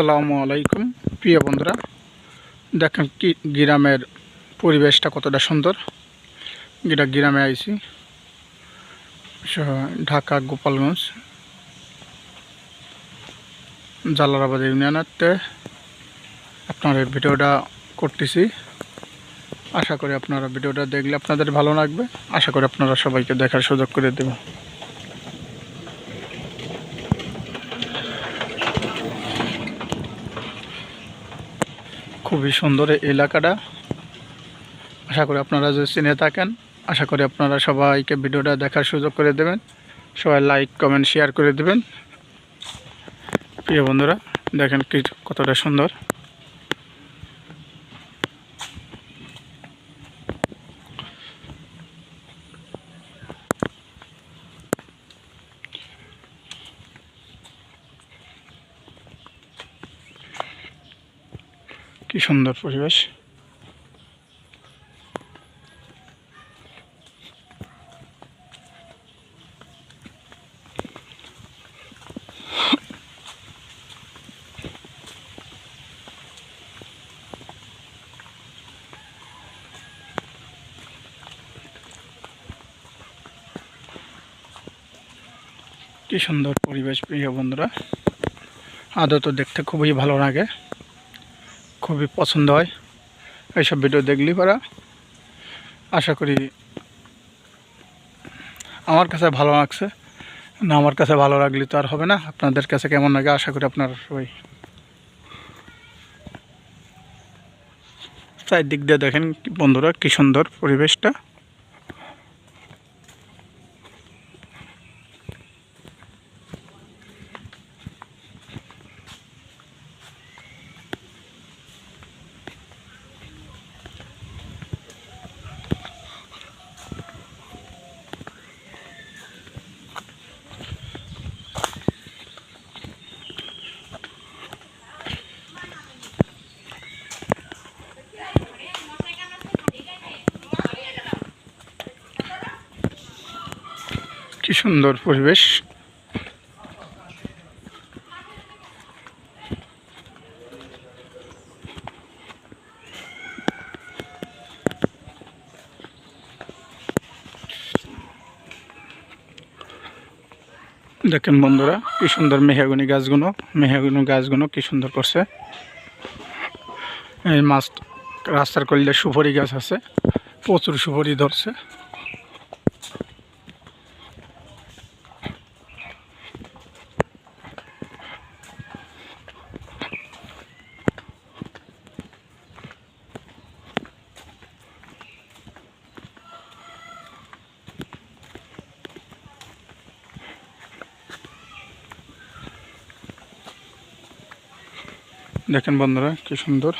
আসসালামু আলাইকুম প্রিয় বন্ধুরা, দেখেন কি গ্রামের পরিবেশটা কতটা সুন্দর। গ্রামে আইছি, ঢাকা গোপালগঞ্জ জালালাবাদ ইউনিয়নেতে আপনার এই ভিডিওটা করতেছি। আশা করি আপনারা ভিডিওটা দেখলে আপনাদের ভালো লাগবে। আশা করি আপনারা সবাইকে দেখার সুযোগ করে দেবেন। খুবই সুন্দর এই এলাকাটা। আশা করি আপনারা যদি চিনে থাকেন, আশা করি আপনারা সবাইকে ভিডিওটা দেখার সুযোগ করে দেবেন। সবাই লাইক কমেন্ট শেয়ার করে দেবেন। প্রিয় বন্ধুরা, দেখেন কি কতটা সুন্দর। কি সুন্দর পরিবেশ। কি সুন্দর পরিবেশ প্রিয় বন্ধুরা, আদত দেখতে খুবই ভালো লাগে, খুবই পছন্দ হয় এইসব ভিডিও দেখলি পারা। আশা করি আমার কাছে ভালো লাগছে না, আমার কাছে ভালো লাগলে তো আর হবে না, আপনাদের কাছে কেমন লাগে আশা করি আপনারা সবাই। চারদিক দিয়ে দেখেন বন্ধুরা কি সুন্দর পরিবেশটা। কি সুন্দর পরিবেশ। দেখেন বন্ধুরা কি সুন্দর মেহগনি গাছগুলো কি সুন্দর করছে। এই মাছ রাস্তার কলিতে সুপারি গাছ আছে, প্রচুর সুপারি ধরছে। দেখেন বন্ধুরা কি সুন্দর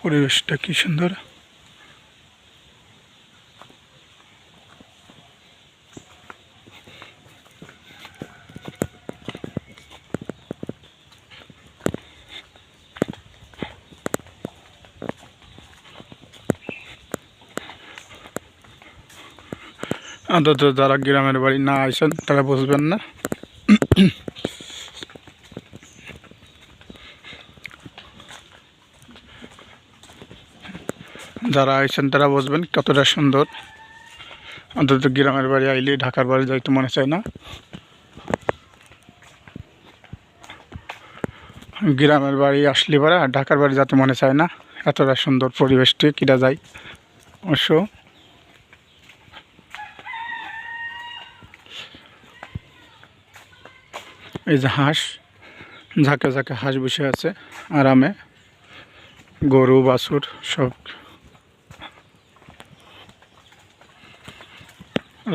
পরিবেশটা, কি সুন্দর। আদত যারা গ্রামের বাড়ি না আইসেন তারা বুঝবেন না। যারা আইসেন তারা বুঝবেন কতটা সুন্দর। অন্তত গ্রামের বাড়ি আইলে ঢাকার বাড়ি যাইতে মনে চায় না। গ্রামের বাড়ি আসলে পরে ঢাকার বাড়ি যেতে মনে চায় না, এতটা সুন্দর পরিবেশটি কিটা যায়। অবশ্য এই যে হাঁস, ঝাঁকে ঝাঁকে হাঁস বসে আছে আরামে, গরু বাছুর সব।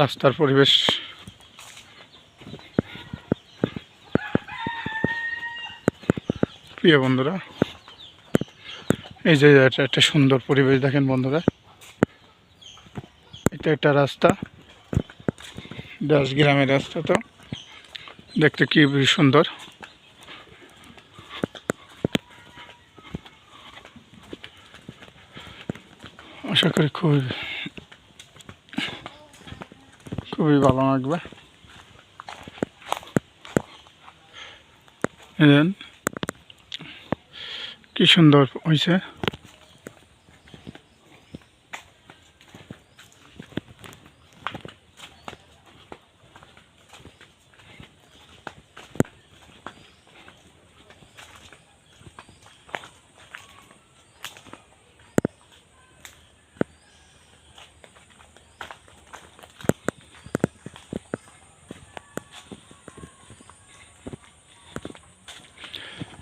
রাস্তার পরিবেশ প্রিয় বন্ধুরা, এই যে একটা সুন্দর পরিবেশ দেখেন বন্ধুরা। এটা একটা রাস্তা, গ্রামের রাস্তা, তো দেখতে কি সুন্দর। আশা করি খুবই ভালো লাগবে। দেখেন কি সুন্দর হয়েছে।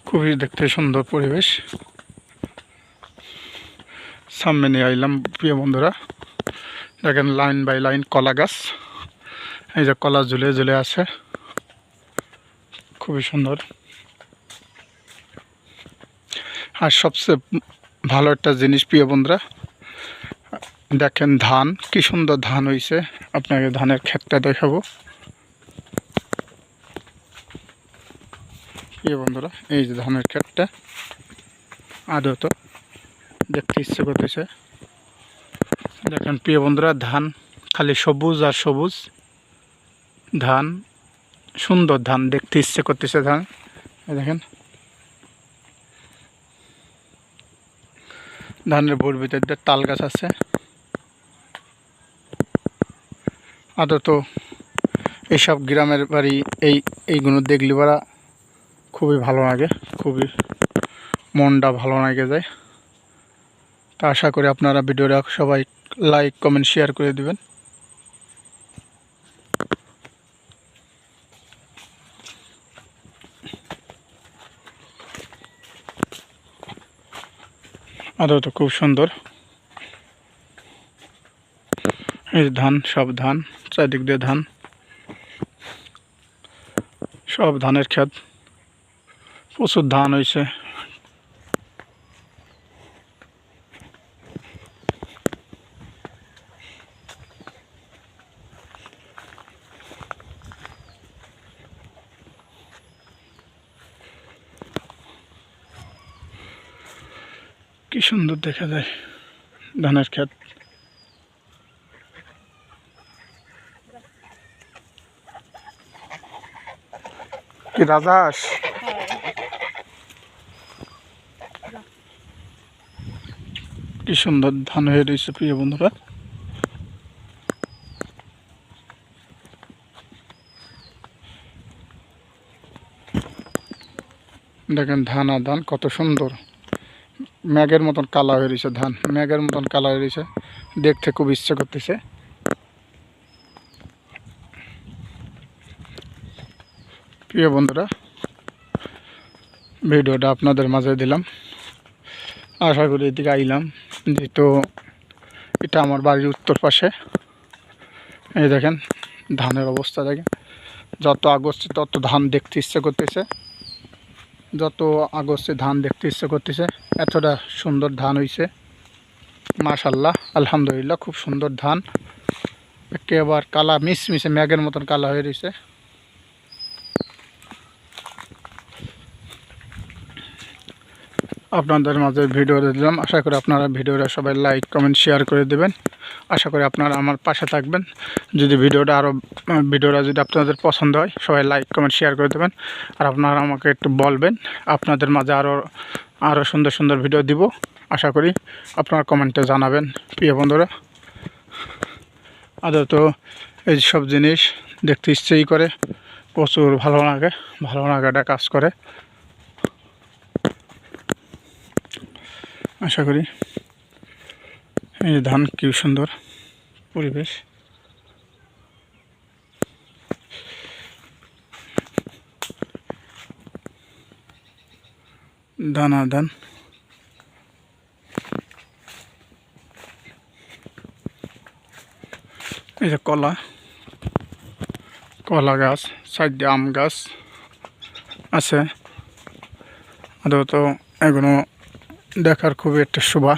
খুবই দেখতে সুন্দর পরিবেশ। সামনে নিয়ে আইলাম প্রিয় বন্ধুরা, দেখেন লাইন বাই লাইন কলা গাছ, এই যে কলা ঝুলে ঝুলে আছে, খুবই সুন্দর। আর সবচেয়ে ভালো একটা জিনিস প্রিয় বন্ধুরা, দেখেন ধান কি সুন্দর ধান হয়েছে। আপনাকে ধানের ক্ষেতটা দেখাবো প্রিয় বন্ধুরা, এই যে ধানের ক্ষেতটা আদত দেখতে ইচ্ছে করতেছে। দেখেন প্রিয় বন্ধুরা, ধান খালি সবুজ আর সবুজ ধান, সুন্দর ধান দেখতে ইচ্ছে করতেছে। ধান দেখেন, ধানের ভোর ভিতরে তাল গাছ আছে। আদত এইসব গ্রামের বাড়ি এইগুলো দেখলে পারা খুবই ভালো লাগে, খুবই মনটা ভালো লাগে যায়। তা আশা করি আপনারা ভিডিওটা সবাই লাইক কমেন্ট শেয়ার করে দিবেন। আদত খুব সুন্দর। এই ধান, সব ধান, চারিদিক দিয়ে ধান, সব ধানের ক্ষেত, প্রচুর ধান হয়েছে। কি সুন্দর দেখা যায় ধানের ক্ষেত। কি রাজাস, কি সুন্দর ধান হয়ে রয়েছে প্রিয় বন্ধুরা। দেখেন ধান আর ধান কত সুন্দর, মেঘের মতন কালা হয়ে রয়েছে ধান, মেঘের মতন কালা হয়ে রয়েছে, দেখতে খুব ইচ্ছে করতেছে। প্রিয় বন্ধুরা, ভিডিওটা আপনাদের মাঝে দিলাম। আশা করি এদিকে আইলাম, যেহেতু এটা আমার বাড়ির উত্তর পাশে। এই দেখেন ধানের অবস্থা, দেখেন যত আগস্টে তত ধান দেখতে ইচ্ছে করতেছে, যত আগস্টে ধান দেখতে ইচ্ছে করতেছে। এতটা সুন্দর ধান হয়েছে, মাশাল্লাহ, আলহামদুলিল্লাহ, খুব সুন্দর ধান। একেবারে কালা মিশমিশে মেঘের মতন কালা হয়ে রয়েছে। আপনাদের মাঝে ভিডিওটা দিলাম, আশা করি আপনারা ভিডিওটা সবাই লাইক কমেন্ট শেয়ার করে দেবেন। আশা করি আপনারা আমার পাশে থাকবেন। যদি ভিডিওটা যদি আপনাদের পছন্দ হয়, সবাই লাইক কমেন্ট শেয়ার করে দেবেন। আর আপনারা আমাকে একটু বলবেন, আপনাদের মাঝে আরও সুন্দর সুন্দর ভিডিও দিব। আশা করি আপনারা কমেন্টে জানাবেন প্রিয় বন্ধুরা। আদত এই সব জিনিস দেখতে ইচ্ছেই করে, প্রচুর ভালো লাগাটা কাজ করে। আশা করি এই ধান কি সুন্দর পরিবেশ। ধান আর ধান, এই যে কলা গাছ, সাইডে আম গাছ আছে। আদত এগুলো দেখার খুবই একটা শোভা।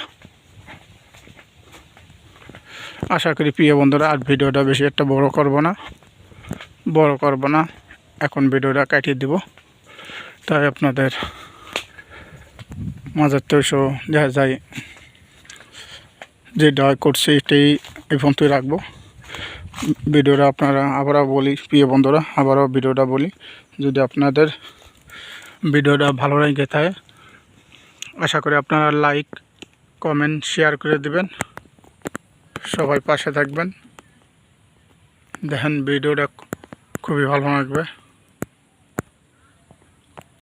আশা করি প্রিয় বন্ধুরা আর ভিডিওটা বেশি একটা বড় করব না, এখন ভিডিওটা কাটিয়ে দিব। তাই আপনাদের মাঝের তো দেখা যায় যেটা করছি এটাই এই পর্যন্তই রাখবো। ভিডিওটা আপনারা আবারও বলি প্রিয় বন্ধুরা, ভিডিওটা বলি, যদি আপনাদের ভিডিওটা ভালো লেগে থাকে আশা করি আপনারা লাইক কমেন্ট শেয়ার করে দিবেন, সবাই পাশে থাকবেন। দেখেন ভিডিওটা খুবই ভালো লাগবে।